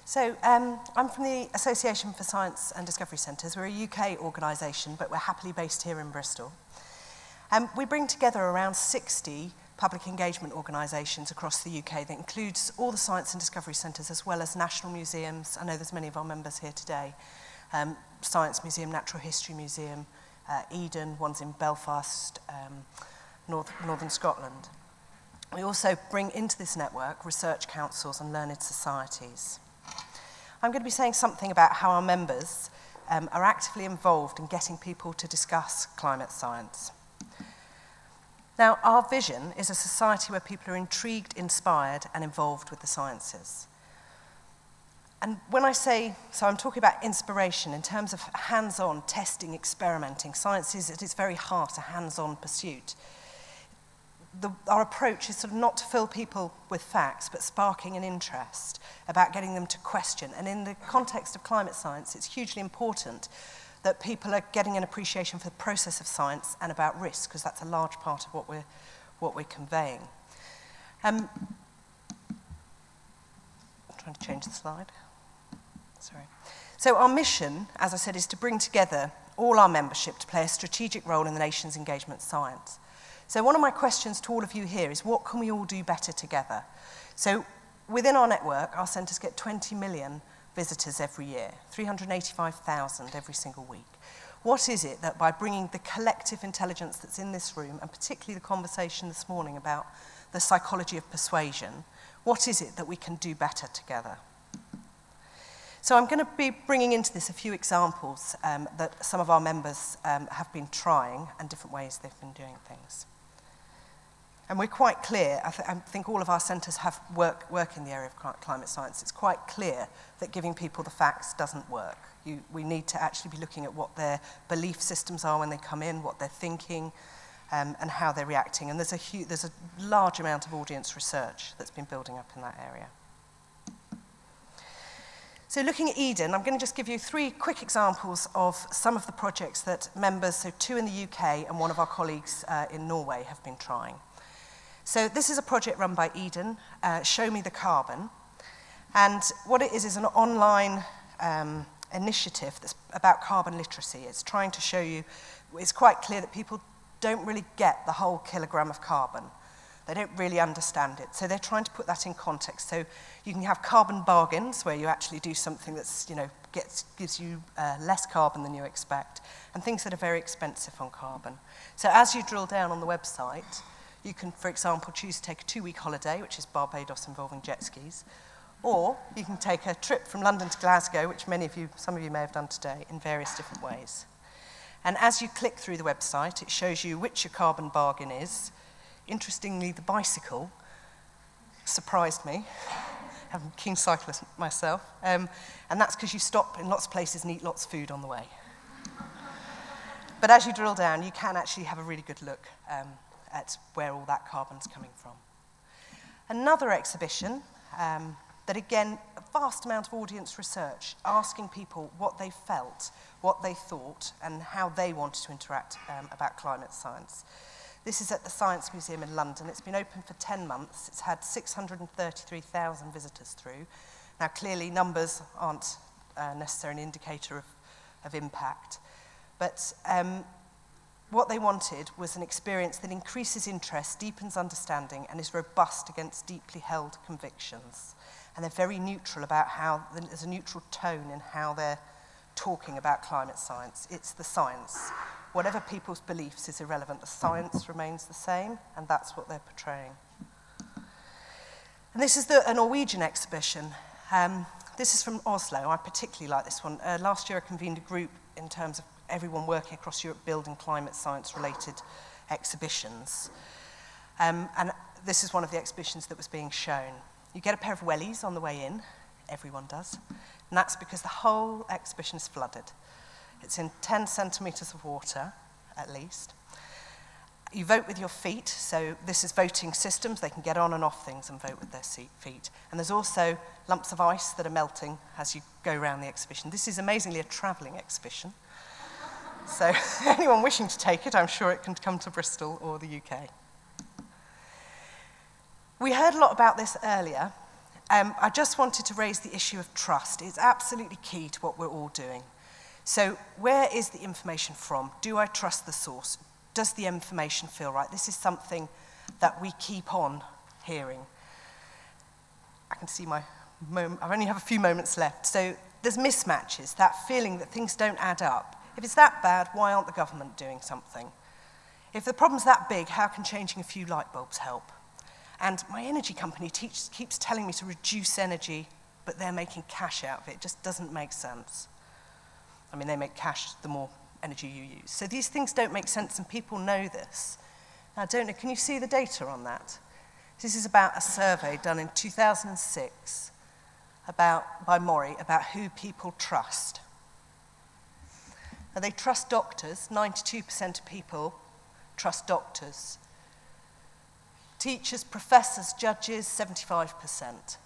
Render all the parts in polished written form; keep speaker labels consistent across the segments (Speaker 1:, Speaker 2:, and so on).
Speaker 1: So I'm from the Association for Science and Discovery Centres. We're a UK organisation, but we're happily based here in Bristol. We bring together around 60 public engagement organisations across the UK that includes all the science and discovery centres as well as national museums. I know there's many of our members here today. Science Museum, Natural History Museum, Eden, one's in Belfast, Northern Scotland. We also bring into this network research councils and learned societies. I'm going to be saying something about how our members are actively involved in getting people to discuss climate science. Now, our vision is a society where people are intrigued, inspired, and involved with the sciences. And when I say, so I'm talking about inspiration in terms of hands-on testing, experimenting. Science is at its very heart a hands-on pursuit. Our approach is sort of not to fill people with facts, but sparking an interest about getting them to question. And in the context of climate science, it's hugely important that people are getting an appreciation for the process of science and about risk, because that's a large part of what we're conveying. I'm trying to change the slide. Sorry. So our mission, as I said, is to bring together all our membership to play a strategic role in the nation's engagement science. So one of my questions to all of you here is, what can we all do better together? So within our network, our centres get 20 million visitors every year, 385,000 every single week. What is it that by bringing the collective intelligence that's in this room, and particularly the conversation this morning about the psychology of persuasion, what is it that we can do better together? So I'm going to be bringing into this a few examples that some of our members have been trying and different ways they've been doing things. And we're quite clear, I think all of our centres have work in the area of climate science. It's quite clear that giving people the facts doesn't work. We need to actually be looking at what their belief systems are when they come in, what they're thinking, and how they're reacting. And there's a large amount of audience research that's been building up in that area. So looking at Eden, I'm going to just give you 3 quick examples of some of the projects that members, so 2 in the UK and one of our colleagues in Norway, have been trying. So this is a project run by Eden, Show Me the Carbon. And what it is an online initiative that's about carbon literacy. It's trying to show you, it's quite clear that people don't really get the whole kilogram of carbon. They don't really understand it. So they're trying to put that in context. So you can have carbon bargains where you actually do something that's, gives you less carbon than you expect, and things that are very expensive on carbon. So as you drill down on the website, you can, for example, choose to take a 2-week holiday, which is Barbados involving jet skis, or you can take a trip from London to Glasgow, which some of you may have done today, in various different ways. And as you click through the website, it shows you which your carbon bargain is. Interestingly, the bicycle surprised me. I'm a keen cyclist myself. And that's because you stop in lots of places and eat lots of food on the way. But as you drill down, you can actually have a really good look at where all that carbon's coming from. Another exhibition that, again, a vast amount of audience research, asking people what they felt, what they thought, and how they wanted to interact about climate science. This is at the Science Museum in London. It's been open for 10 months. It's had 633,000 visitors through. Now, clearly, numbers aren't necessarily an indicator of impact, but what they wanted was an experience that increases interest, deepens understanding, and is robust against deeply held convictions. And they're very neutral about how, there's a neutral tone in how they're talking about climate science. It's the science. Whatever people's beliefs is irrelevant. The science remains the same, and that's what they're portraying. And this is a Norwegian exhibition. This is from Oslo. I particularly like this one. Last year I convened a group in terms of everyone working across Europe building climate science-related exhibitions. And this is one of the exhibitions that was being shown. You get a pair of wellies on the way in, everyone does, and that's because the whole exhibition is flooded. It's in 10 centimetres of water, at least. You vote with your feet, so this is voting systems. They can get on and off things and vote with their feet. And there's also lumps of ice that are melting as you go around the exhibition. This is amazingly a travelling exhibition. So anyone wishing to take it, I'm sure it can come to Bristol or the UK. We heard a lot about this earlier. I just wanted to raise the issue of trust. It's absolutely key to what we're all doing. So where is the information from? Do I trust the source? Does the information feel right? This is something that we keep on hearing. I can see I only have a few moments left. So there's mismatches, that feeling that things don't add up. If it's that bad, why aren't the government doing something? If the problem's that big, how can changing a few light bulbs help? And my energy company keeps telling me to reduce energy, but they're making cash out of it. It just doesn't make sense. I mean, they make cash the more energy you use. So these things don't make sense, and people know this. Now, I don't know, can you see the data on that? This is about a survey done in 2006 by Mori about who people trust. Now, they trust doctors. 92% of people trust doctors. Teachers, professors, judges, 75%.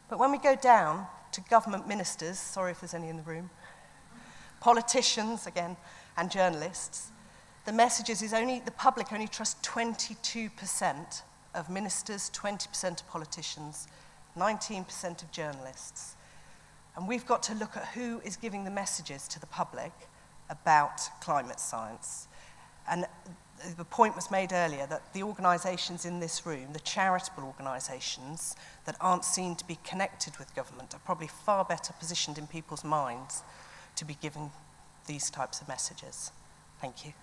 Speaker 1: But when we go down to government ministers, sorry if there's any in the room, politicians, again, and journalists, the messages is the public only trust 22% of ministers, 20% of politicians, 19% of journalists. And we've got to look at who is giving the messages to the public about climate science. And the point was made earlier that the organisations in this room, the charitable organisations that aren't seen to be connected with government, are probably far better positioned in people's minds to be giving these types of messages. Thank you.